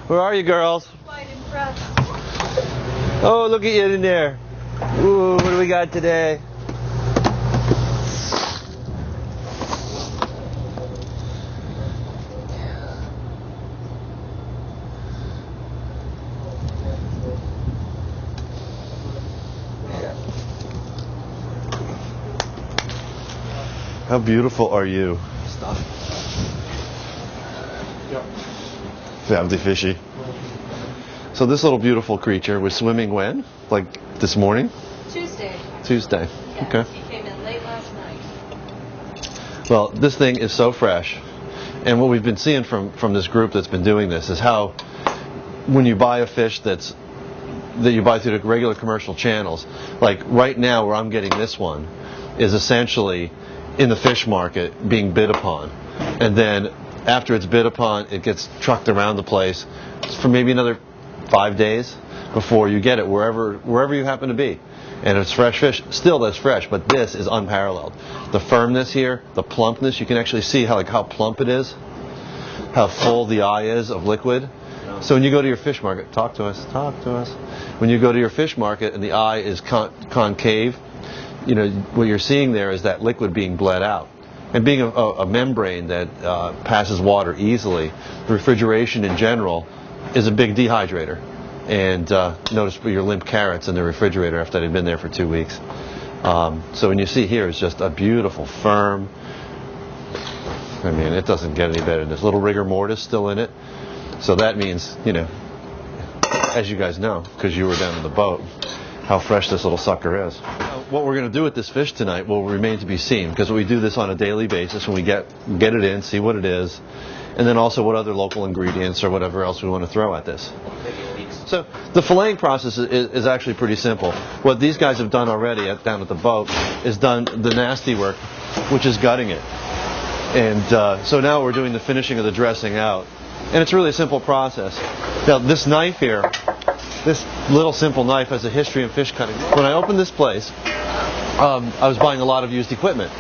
Where are you, girls? Quite impressed. Oh, look at you in there. Ooh, what do we got today? How beautiful are you? Stuff. Yep. Family fishy. So this little beautiful creature was swimming when? Like this morning? Tuesday. Tuesday. Yes, Okay. he came in late last night. Well, this thing is so fresh. And what we've been seeing from this group that's been doing this is how when you buy a fish that you buy through the regular commercial channels, like right now where I'm getting this one, is essentially in the fish market being bid upon. And then after it's bid upon, it gets trucked around the place for maybe another 5 days before you get it wherever you happen to be. And it's fresh fish. Still, that's fresh, but this is unparalleled. The firmness here, the plumpness, you can actually see how plump it is, how full the eye is of liquid. So when you go to your fish market, talk to us. When you go to your fish market and the eye is concave, you know, what you're seeing there is that liquid being bled out. And being a membrane that passes water easily, refrigeration in general is a big dehydrator. And notice your limp carrots in the refrigerator after they've been there for 2 weeks. So when you see here, it's just a beautiful, firm, I mean, it doesn't get any better than this. Little rigor mortis still in it. So that means, you know, as you guys know, because you were down in the boat, how fresh this little sucker is. What we're going to do with this fish tonight will remain to be seen, because we do this on a daily basis when we get it in, see what it is, and then also what other local ingredients or whatever else we want to throw at this. So the filleting process is actually pretty simple. What these guys have done already down at the boat is done the nasty work, which is gutting it. And so now we're doing the finishing of the dressing out. And it's really a simple process. Now this knife here, this little simple knife has a history in fish cutting. When I opened this place, I was buying a lot of used equipment.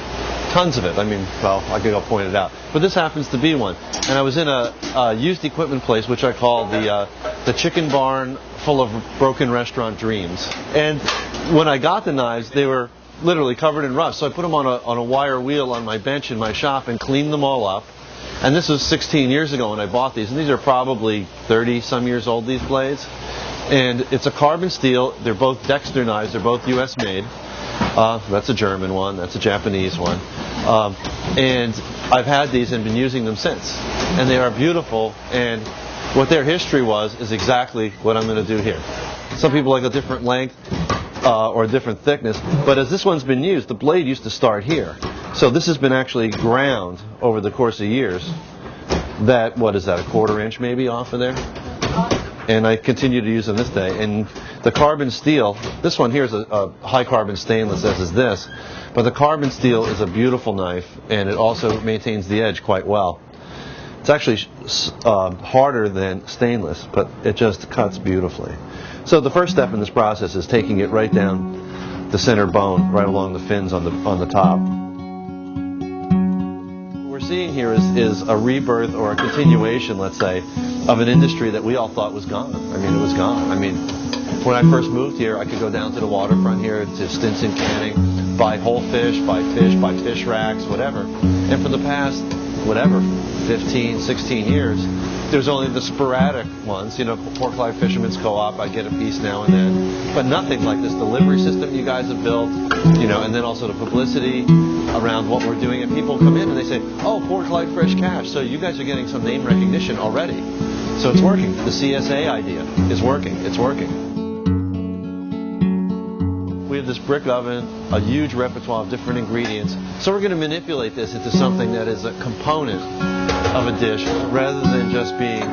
Tons of it. I mean, well, I could go point it out. But this happens to be one. And I was in a used equipment place, which I call the chicken barn full of broken restaurant dreams. And when I got the knives, they were literally covered in rust. So I put them on a wire wheel on my bench in my shop and cleaned them all up. And this was 16 years ago when I bought these. And these are probably 30-some years old, these blades. And it's a carbon steel. They're both Dexter knives. They're both U.S. made. That's a German one. That's a Japanese one. And I've had these and been using them since. And they are beautiful. And what their history was is exactly what I'm going to do here. Some people like a different length or a different thickness. But as this one's been used, the blade used to start here. So this has been actually ground over the course of years. That, what is that, a 1/4 inch maybe off of there? And I continue to use them this day. And the carbon steel, this one here is a high carbon stainless, as is this. But the carbon steel is a beautiful knife, and it also maintains the edge quite well. It's actually harder than stainless, but it just cuts beautifully. So the first step in this process is taking it right down the center bone, right along the fins on the top. What we're seeing here is a rebirth or a continuation, let's say, of an industry that we all thought was gone. I mean, it was gone. I mean, when I first moved here, I could go down to the waterfront here to Stinson Canning, buy whole fish, buy fish racks, whatever. And for the past, 15, 16 years, there's only the sporadic ones, you know, Pork Live Fishermen's Co-op, I get a piece now and then. But nothing like this delivery system you guys have built, you know, and then also the publicity around what we're doing. And people come in and they say, oh, Pork Live Fresh Cash. So you guys are getting some name recognition already. So it's working. The CSA idea is working. It's working. We have this brick oven, a huge repertoire of different ingredients. So we're going to manipulate this into something that is a component of a dish rather than just being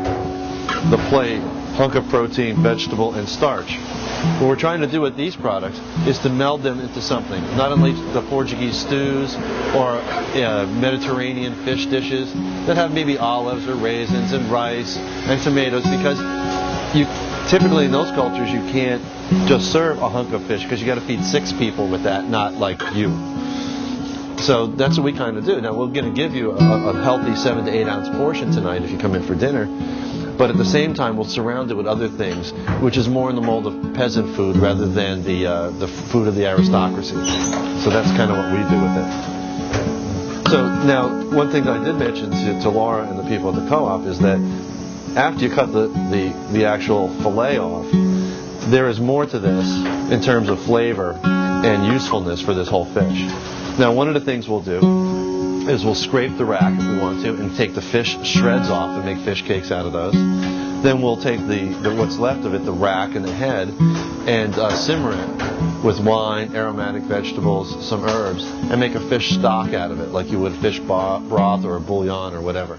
the plate, hunk of protein, vegetable, and starch. What we're trying to do with these products is to meld them into something. Not only the Portuguese stews or Mediterranean fish dishes that have maybe olives or raisins and rice and tomatoes, because you typically in those cultures you can't just serve a hunk of fish because you got to feed 6 people with that, not like you. So that's what we kind of do. Now we're going to give you a healthy 7 to 8 ounce portion tonight if you come in for dinner. but at the same time we'll surround it with other things, which is more in the mold of peasant food rather than the food of the aristocracy. So that's kind of what we do with it. So now, one thing that I did mention to Laura and the people at the co-op is that after you cut the actual fillet off, there is more to this in terms of flavor and usefulness for this whole fish. Now, one of the things we'll do is we'll scrape the rack if we want to and take the fish shreds off and make fish cakes out of those. Then we'll take what's left of it, the rack and the head, and simmer it with wine, aromatic vegetables, some herbs, and make a fish stock out of it, like you would fish broth or a bouillon or whatever.